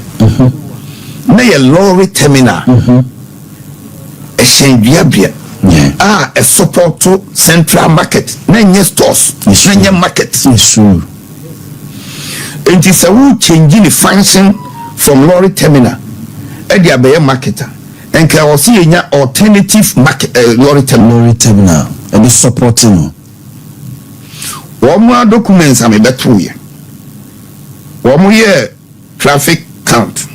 Na ye lorry terminal a shendiabia a support to central market na nye stores na nye market true. It is a who changing the function from lorry terminal e dia be marketer and can also nya alternative market lorry terminal and the supporting one more documents am beto ye one more year traffic count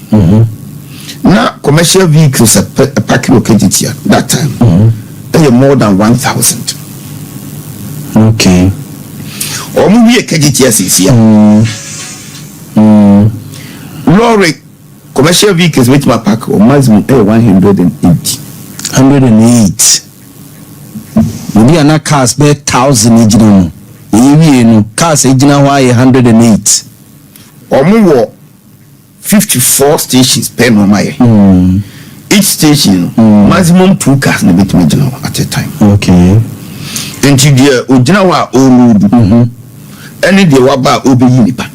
now commercial vehicles are parking located here that time. They are more than 1,000. Okay. Or maybe a KGTS is here. Lorry commercial vehicles which my park or maximum 108. 108. Maybe another cars be 1,000 engine. Maybe cars engine why 108. Or more 54 stations per normal. Each station maximum 2 cars na bit marginal at a time. Okay. Enti dia ojina wa oludu. Any dia wa ba obi nipa.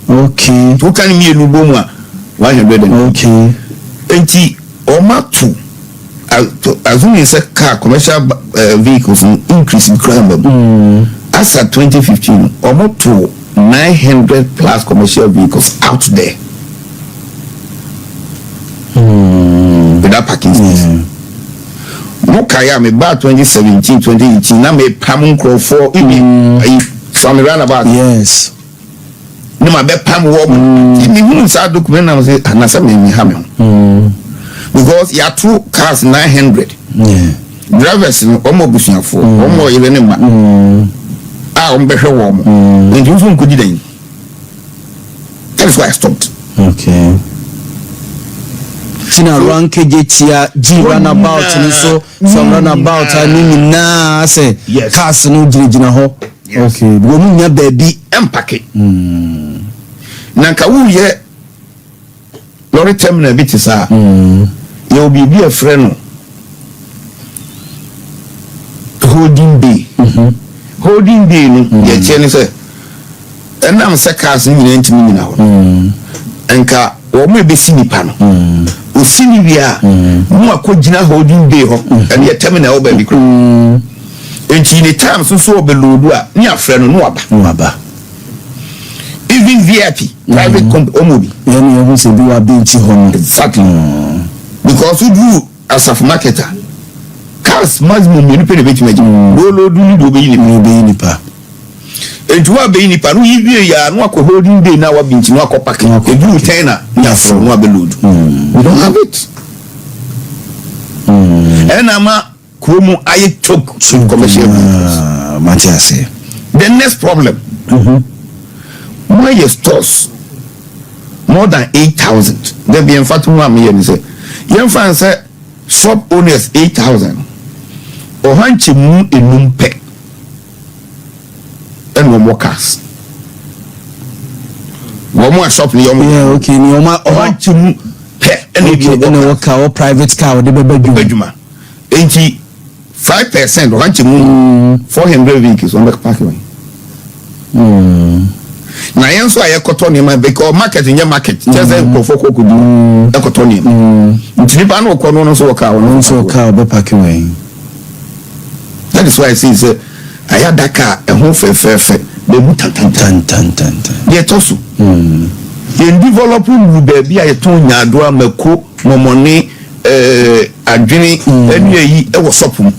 Okay. To kan mi elu bomu a 100. Okay. Enti omatu as say car commercial vehicles increase in crime. As at 2015 omatu 900 plus commercial vehicles out there. Without parking space. Mokaya me ba 2017, 2018. Na me pam crowd for some roundabout. Yes. No ma be pam wo. Me hu sa document na say anasa me ha me. Because ya two cars 900. Yeah. Drivers no omo busuafo, omo yele ne ma. Ombehwe wo mo. And you fun kudi den. That's why I stopped. Okay. Tina run KJTia G runabout and so from runabout I mean na say cars no jina ho. Okay. Wo mu nya baby empake. Nanka wo ye lorry terminal bit sa. You will be a friend holding bay. Holding bay no ye chene say and am say cars ni ntimi na ho. Enka wo mu be sinipa no. Osini bia mu akogina holding bay ho and ye terminal oba bi kro. Enti ni time so obelodu a ni afre no aba. Even VIP private company omobi. Yeah, me who say do a binchi ho. Exactly. Because you do as a marketer cars maximum you pay the bit imagine load ni do be ni pa. Enti wa be ni pa no yiwie ya no akọ holding bay na wa binchi no akọ parking e do 10 na ni afro no abeload. We don't have it. And ama kromo aye talk to commercial Matthias. The next problem. Why your stores more than 8,000. There be in fact one million say. Young fans say shop owners 8,000. Or hanchi mu enumpe. And one more cars. One more shop ni yomu. Yeah, okay. Ni oma hanchi mu pe. Okay, then a car or private car or the bedroom. Enti 5% or 400 vehicles on the parking. Na yenso aye kotonima because market in your market just a profoko could do the cotonim. Ntipa no kono no so ka no so ka be parking way. That is why I say aya daka e ho fe be mutan. Ye tosu. Ye develop mu baby aye ton nyado amako momone adwene enu yi e wo sopum.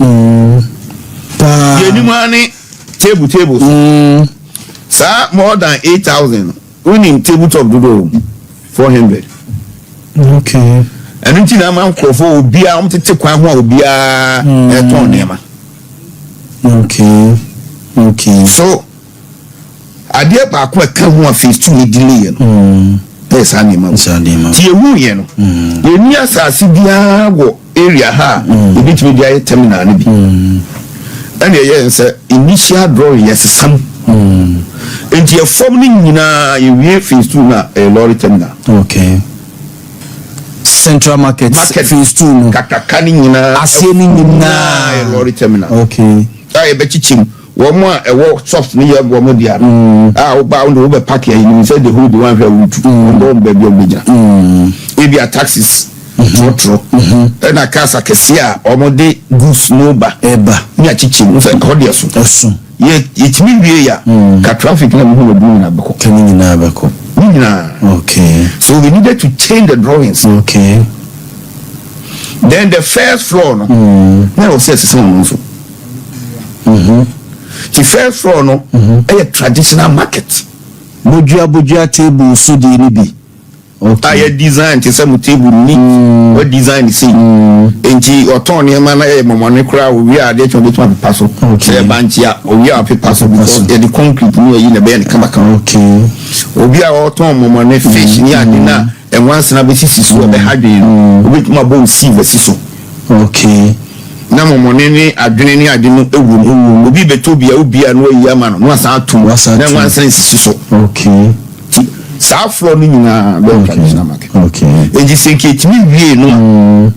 Ye ni mane table. Sir, more than 8,000. Winning tabletop dodo 400. Okay. And until I'm on for beer, I'm to take one beer at Tonema. Okay. So, I dear back where come one face to me delay. Yes, animal. Tiamuyan. The near Sasibia area ha, the beach media terminal. And yes, initial drawing, yes, some. And you're forming in a phase 2 na a lorry terminal. Okay. Central market phase 2 Kakakani na Aseni na a lorry terminal. Okay. I bet you one more a workshop near Gomodia. Bound over pack here. You said the whole one here would don't baby of major. Maybe a taxis. Trotro. And a casa cassia or more day goose no ba eba. Near chichim with a cordial. Yet it mean we ka traffic na who do na bako kani na bako okay, so we needed to change the drawings. Okay. Then the first floor no na o say some so the first floor no a traditional market bojua table so dey ni bi. Okay. I design to some table neat. What design see? Enti oton e man na momone kra we are dey to pass so. Say banchia we are paper so because the concrete no yi na be na kama kan. Okay. Obi a oton momone fish ni ade na e once na be sisi so be hadwe obi tuma bo see be so. Okay. Na momone ni adwene ni ade no ewu obi beto bia obi a no yi ama no asa atum na once na sisi so. Okay. Sa floor ni na be traditional market. Okay. E ji se ke timi wie no.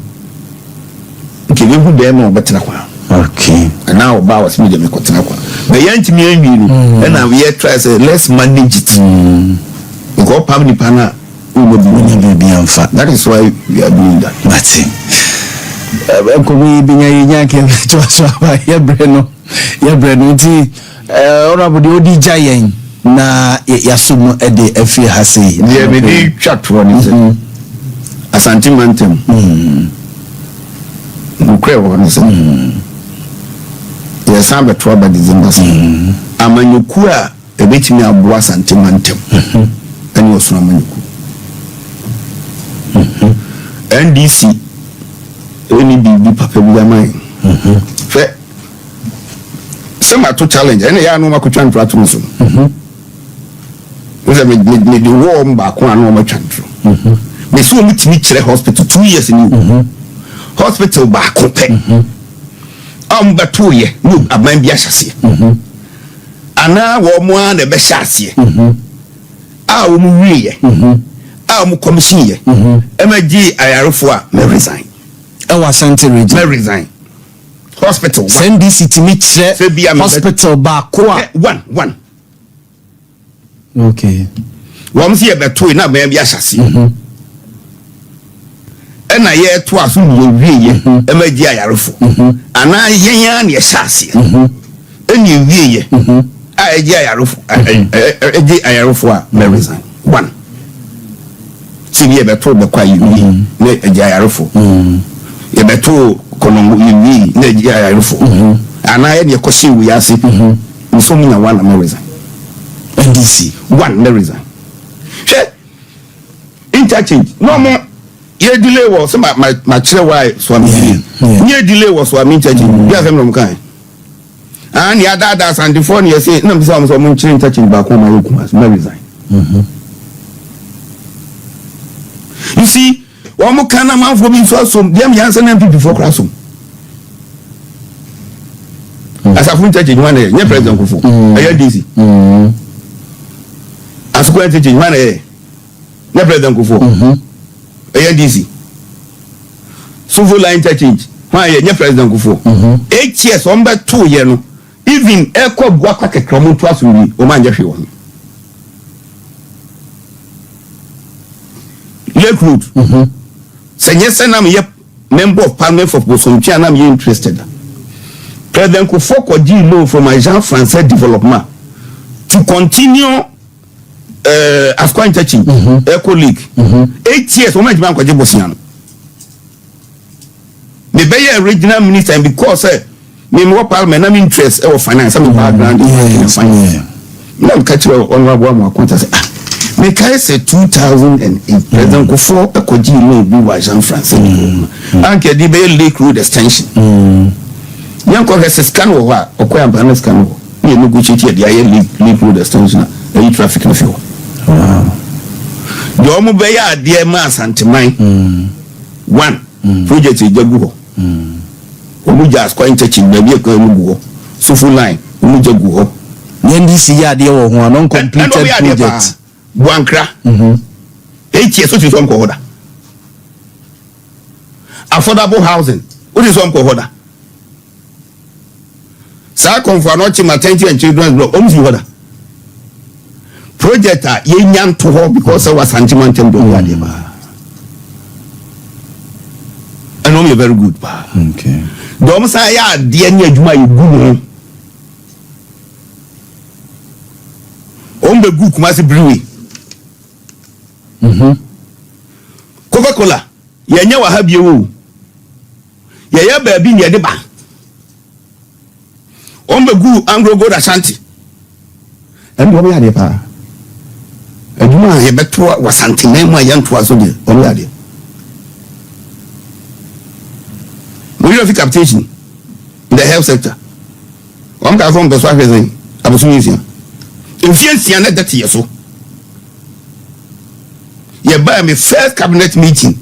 Nke we hu dem no betena kwa. Okay. And now ba was me dem ko tena kwa. Be yantimi anwi no. And now we try say let's manage it. Go pam ni pana we will be amfa. That is why we are doing that. That's it. Ko we bi nya ke to so ba ye bre no ti honorable de odi jayen na yasum e de afi ha sei ye be di twatro ni se Asante mantem nkwe wo ni se ye sambe to ba December amanyoku a ebetimi abo Asante mantem ani osuna amanyoku NDC eni bi papa bi amai fe sema to challenge ene ya no makotwa ntratro so me the warm back one no matwantro me so mitimi kire hospital 2 years ni hospital back pe beto ye no aban bi ahyase ana wo mo an be hyase a wo mu wie ye a wo commission ye emaji ayarefo a me resign e wa Asante region me resign hospital send this mitimi kire hospital back one. Okay. Wọ́n sì beto na ban bi ahyase na ye to aso ye wieye emaji ayarefo ana yenya na ye hyase eni wieye a eji ayarefo eji ayarefo a me resign one si ye beto be kwa yi na eji ayarefo ye beto kono yi na eji ayarefo ana ye ne kosi wi ase nso mu na one me resign NDC one me resign she interchange no more ye delay was my chere why so am ye delay was so am interchange ya fem no kan and ya dada and phone you say no be so am so mun chere interchange ba ko ma yoku as me resign you see one more kind of man for me so dem yansen MPP for classroom as a full interchange one ye president ko for aye DC asukwa interchange one ne president ko for ANDC so full line interchange why ye president Kufo 8 years on be 2 year no even eko bua kwa kekra mo to aso wi o ma nje hwe won Lake Road senye senam ye member of parliament for Bosomchi anam ye interested president Kufo ko di loan from Agence Française Développement to continue as quite touching Eco League 8 years o ma jima ko je Bosian me be original minister and because me more parliament am interest or finance am background in finance now catch honorable Amakwanta say me kai say 2008 president Kufo Ekoji loan bi wa Jean Français anke di be Lake Road extension yanko has scan wo wa okoya ban scan wo me no go chichi dia ye Lake Road extension e traffic no fio do mo be ya de ma Asanteman one project ejagu ho omu jas kwa interchange na bi ekwa mu go sufu line omu jagu ho NDC ya de wo ho non completed project Buankra 8 years so ti so nko hoda affordable housing what is one ko hoda sa konfo anochi maternity and children's block omu si hoda project a ye nyan to ho because of Asanteman tem do ya de ba and I'm very good pa okay dom sa ya de ni adwuma ye gu no ombe gu kuma se brewery Coca-Cola ye nya wa ha bie wo ye ya ba bi ne de ba ombe gu Anglo Gold Asante and do ya de pa adwuma ye beto wa Asanteman mu ayanto aso de o ya de we have capitation in the health sector. I'm going from the swag thing. I was using. If you see another that year so, you buy me first cabinet meeting,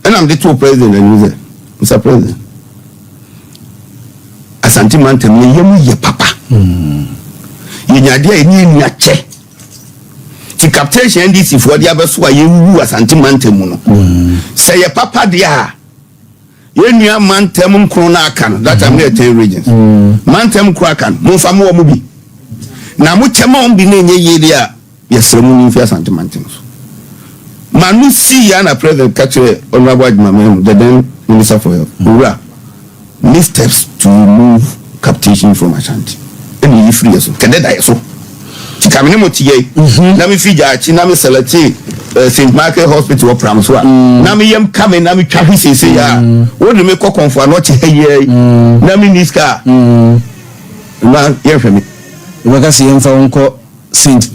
and I'm the two president and you Mr. President. Asanteman tell me you papa. You nyade ni nyache. The capitation NDC for the other so you Asanteman tell me no. Say your papa dia. Yenya mantem krona akan that I'm here 10 regions mantem krakan mo fa mo bi na mo chema on bi na nye yeli a yesremu ni fi Asanteman so manu si ya na president catcher honorable Adjumamem the then minister for health ura need steps to remove capitation from Ashanti any free so kededa yeso chikamene mo tiye na me fi ja chi na me select St. Michael Hospital or Pramswa. Nami yam coming, Nami Travis say, ya. What do me cock on for not here? Nami Niska. Man, hear from me. Wakasi yam for uncle Saint.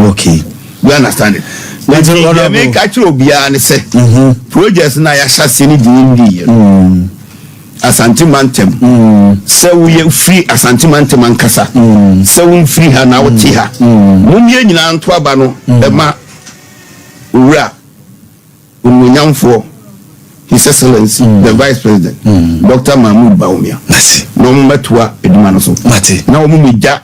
Okay, you understand it. Let's make actual beyond say, projects na ya shasini di Asanteman tem. So we free Asanteman tem and Kasa. So we free her now, Tiha. Mumia in Antuabano, Emma. Ura Umunyamfo His Excellency the Vice President Dr. Mahmoud Baumia no metwa edumano so mate na omumija